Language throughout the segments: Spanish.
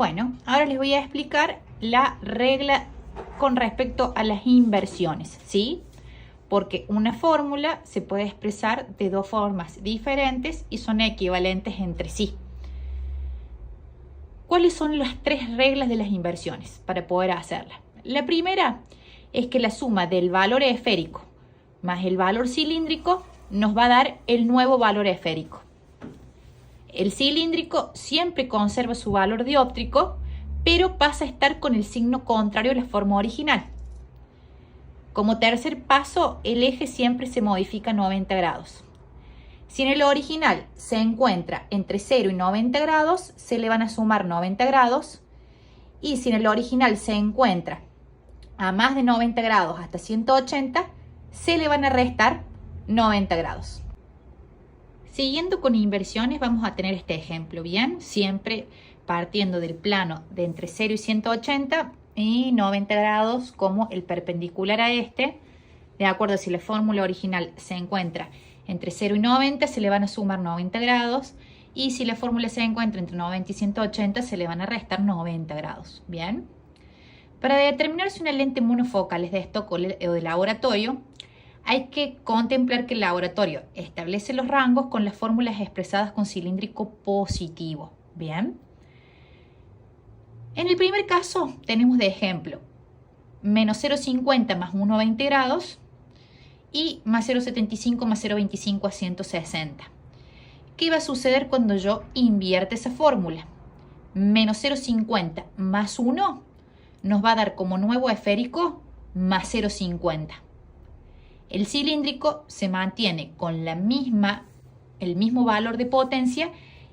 Bueno, ahora les voy a explicar la regla con respecto a las inversiones, ¿sí? Porque una fórmula se puede expresar de dos formas diferentes y son equivalentes entre sí. ¿Cuáles son las tres reglas de las inversiones para poder hacerlas? La primera es que la suma del valor esférico más el valor cilíndrico nos va a dar el nuevo valor esférico. El cilíndrico siempre conserva su valor dióptrico, pero pasa a estar con el signo contrario a la forma original. Como tercer paso, el eje siempre se modifica a 90 grados. Si en el original se encuentra entre 0 y 90 grados, se le van a sumar 90 grados. Y si en el original se encuentra a más de 90 grados hasta 180, se le van a restar 90 grados. Siguiendo con inversiones, vamos a tener este ejemplo, ¿bien? Siempre partiendo del plano de entre 0 y 180 y 90 grados como el perpendicular a este. De acuerdo, si la fórmula original se encuentra entre 0 y 90, se le van a sumar 90 grados. Y si la fórmula se encuentra entre 90 y 180, se le van a restar 90 grados, ¿bien? Para determinar si una lente monofocal es de stock o de laboratorio, hay que contemplar que el laboratorio establece los rangos con las fórmulas expresadas con cilíndrico positivo. Bien. En el primer caso tenemos de ejemplo menos 0,50 más 1,20 grados y más 0,75 más 0,25 a 160. ¿Qué va a suceder cuando yo invierta esa fórmula? Menos 0,50 más 1 nos va a dar como nuevo esférico más 0,50. El cilíndrico se mantiene con el mismo valor de potencia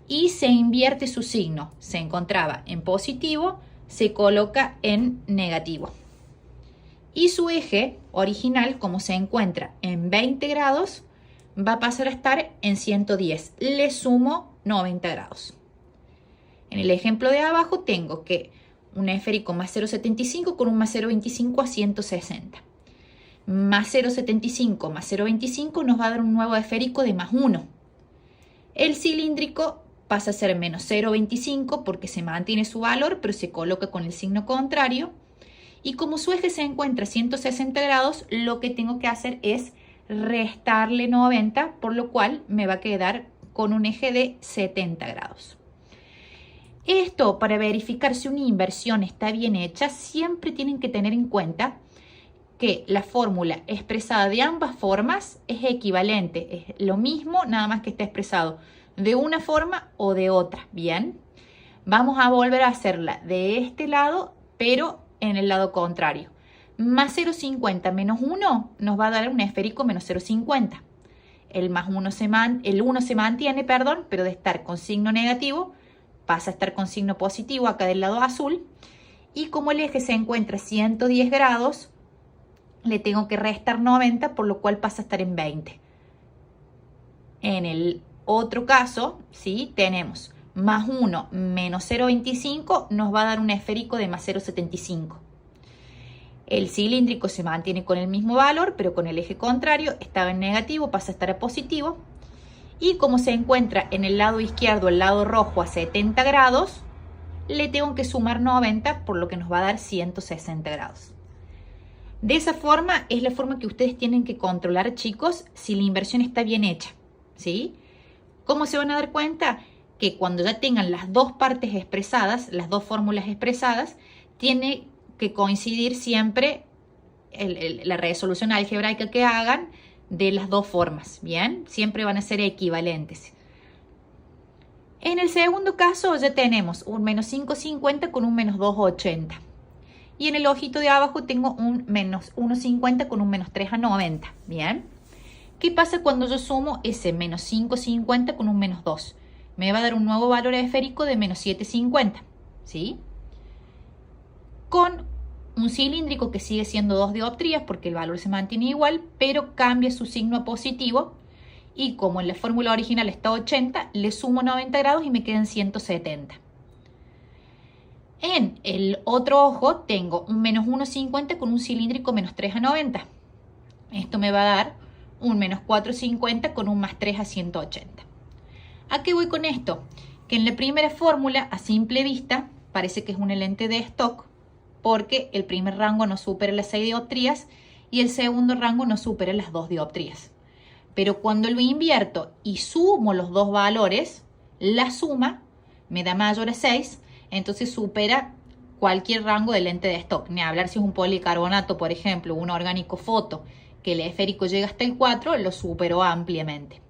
y se invierte su signo. Se encontraba en positivo, se coloca en negativo. Y su eje original, como se encuentra en 20 grados, va a pasar a estar en 110. Le sumo 90 grados. En el ejemplo de abajo tengo que un esférico más 0,75 con un más 0,25 a 160. Más 0,75 más 0,25 nos va a dar un nuevo esférico de más 1. El cilíndrico pasa a ser menos 0,25 porque se mantiene su valor, pero se coloca con el signo contrario. Y como su eje se encuentra a 160 grados, lo que tengo que hacer es restarle 90, por lo cual me va a quedar con un eje de 70 grados. Esto, para verificar si una inversión está bien hecha, siempre tienen que tener en cuenta que la fórmula expresada de ambas formas es equivalente, es lo mismo, nada más que está expresado de una forma o de otra, ¿bien? Vamos a volver a hacerla de este lado, pero en el lado contrario. Más 0,50 menos 1 nos va a dar un esférico menos 0,50. El 1 se mantiene, pero de estar con signo negativo pasa a estar con signo positivo acá del lado azul. Y como el eje se encuentra a 110 grados, le tengo que restar 90, por lo cual pasa a estar en 20. En el otro caso, ¿sí? Tenemos más 1 menos 0,25 nos va a dar un esférico de más 0,75. El cilíndrico se mantiene con el mismo valor, pero con el eje contrario, estaba en negativo, pasa a estar a positivo. Y como se encuentra en el lado izquierdo, el lado rojo a 70 grados, le tengo que sumar 90, por lo que nos va a dar 160 grados. De esa forma es la forma que ustedes tienen que controlar, chicos, si la inversión está bien hecha, ¿sí? ¿Cómo se van a dar cuenta? Que cuando ya tengan las dos partes expresadas, las dos fórmulas expresadas, tiene que coincidir siempre la resolución algebraica que hagan de las dos formas, ¿bien? Siempre van a ser equivalentes. En el segundo caso ya tenemos un menos 5,50 con un menos 2,80. Y en el ojito de abajo tengo un menos 1,50 con un menos 3 a 90, ¿bien? ¿Qué pasa cuando yo sumo ese menos 5,50 con un menos 2? Me va a dar un nuevo valor esférico de menos 7,50, ¿sí? Con un cilíndrico que sigue siendo 2 dioptrías porque el valor se mantiene igual, pero cambia su signo a positivo. Y como en la fórmula original está 80, le sumo 90 grados y me quedan 170. En el otro ojo tengo un menos 1,50 con un cilíndrico menos 3 a 90. Esto me va a dar un menos 4,50 con un más 3 a 180. ¿A qué voy con esto? Que en la primera fórmula, a simple vista, parece que es una lente de stock porque el primer rango no supera las 6 dioptrías y el segundo rango no supera las 2 dioptrías. Pero cuando lo invierto y sumo los dos valores, la suma me da mayor a 6, entonces supera cualquier rango de lente de stock. Ni hablar si es un policarbonato, por ejemplo, un orgánico foto, que el esférico llega hasta el 4, lo superó ampliamente.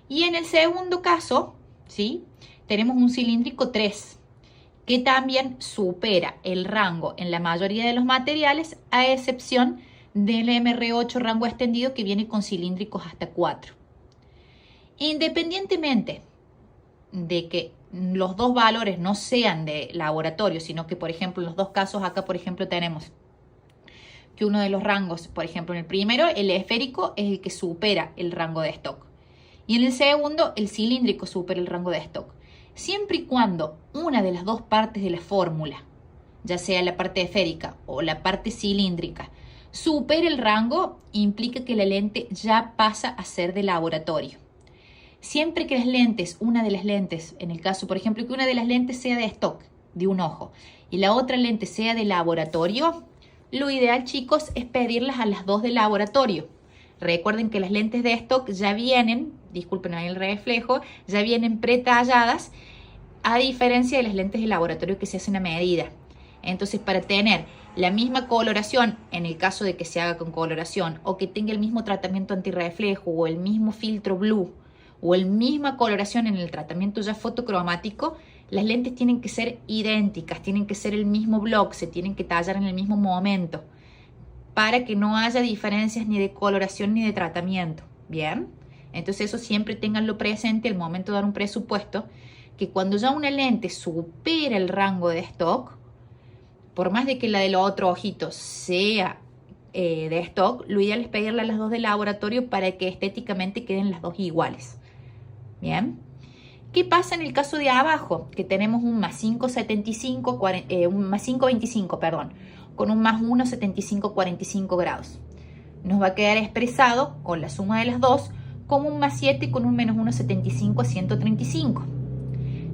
Y en el segundo caso, ¿sí?, tenemos un cilíndrico 3, que también supera el rango en la mayoría de los materiales, a excepción del MR8 rango extendido, que viene con cilíndricos hasta 4. Independientemente de que los dos valores no sean de laboratorio, sino que, por ejemplo, en los dos casos acá, por ejemplo, tenemos que uno de los rangos, por ejemplo, en el primero, el esférico es el que supera el rango de stock. Y en el segundo, el cilíndrico supera el rango de stock. Siempre y cuando una de las dos partes de la fórmula, ya sea la parte esférica o la parte cilíndrica, supere el rango, implica que la lente ya pasa a ser de laboratorio. Siempre que las lentes, una de las lentes, en el caso, por ejemplo, que una de las lentes sea de stock, de un ojo, y la otra lente sea de laboratorio, lo ideal, chicos, es pedirlas a las dos de laboratorio. Recuerden que las lentes de stock ya vienen, disculpen ahí el reflejo, ya vienen pretalladas, a diferencia de las lentes de laboratorio que se hacen a medida. Entonces, para tener la misma coloración, en el caso de que se haga con coloración, o que tenga el mismo tratamiento antirreflejo, o el mismo filtro blue, o la misma coloración en el tratamiento ya fotocromático, las lentes tienen que ser idénticas, tienen que ser el mismo block, se tienen que tallar en el mismo momento, para que no haya diferencias ni de coloración ni de tratamiento. ¿Bien? Entonces eso siempre tenganlo presente al momento de dar un presupuesto, que cuando ya una lente supera el rango de stock, por más de que la del otro ojito sea de stock, lo ideal es pedirle a las dos de laboratorio para que estéticamente queden las dos iguales. ¿Bien? ¿Qué pasa en el caso de abajo? Que tenemos un más 5,75, un más 5,25, perdón, con un más 1,75, 45 grados. Nos va a quedar expresado con la suma de las dos como un más 7 con un menos 1,75 a 135.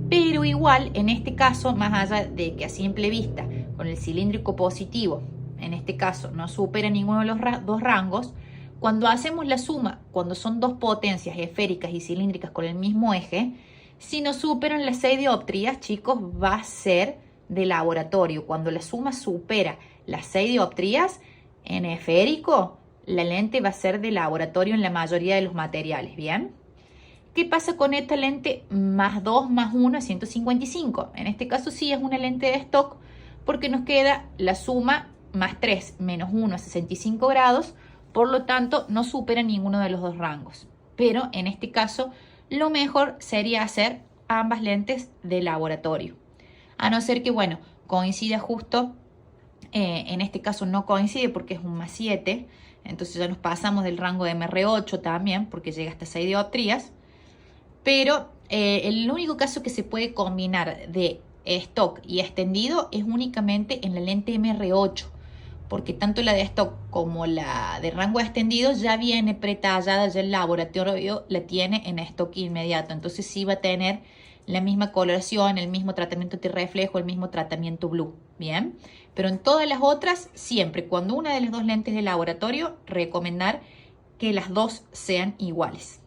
Pero igual, en este caso, más allá de que a simple vista, con el cilíndrico positivo, en este caso no supera ninguno de los dos rangos, cuando hacemos la suma, cuando son dos potencias esféricas y cilíndricas con el mismo eje, si no superan las 6 dioptrías, chicos, va a ser de laboratorio. Cuando la suma supera las 6 dioptrías, en esférico, la lente va a ser de laboratorio en la mayoría de los materiales. ¿Bien? ¿Qué pasa con esta lente más 2 más 1 a 155? En este caso sí es una lente de stock, porque nos queda la suma más 3 menos 1 a 65 grados, por lo tanto no supera ninguno de los dos rangos. Pero en este caso lo mejor sería hacer ambas lentes de laboratorio. A no ser que, bueno, coincida justo, en este caso no coincide porque es un más 7, entonces ya nos pasamos del rango de MR8 también, porque llega hasta 6 dioptrías. Pero el único caso que se puede combinar de stock y extendido es únicamente en la lente MR8, porque tanto la de stock como la de rango extendido ya viene pretallada, ya el laboratorio la tiene en stock inmediato, entonces sí va a tener la misma coloración, el mismo tratamiento antirreflejo, el mismo tratamiento blue. Bien, pero en todas las otras, siempre cuando una de las dos lentes de laboratorio, recomendar que las dos sean iguales.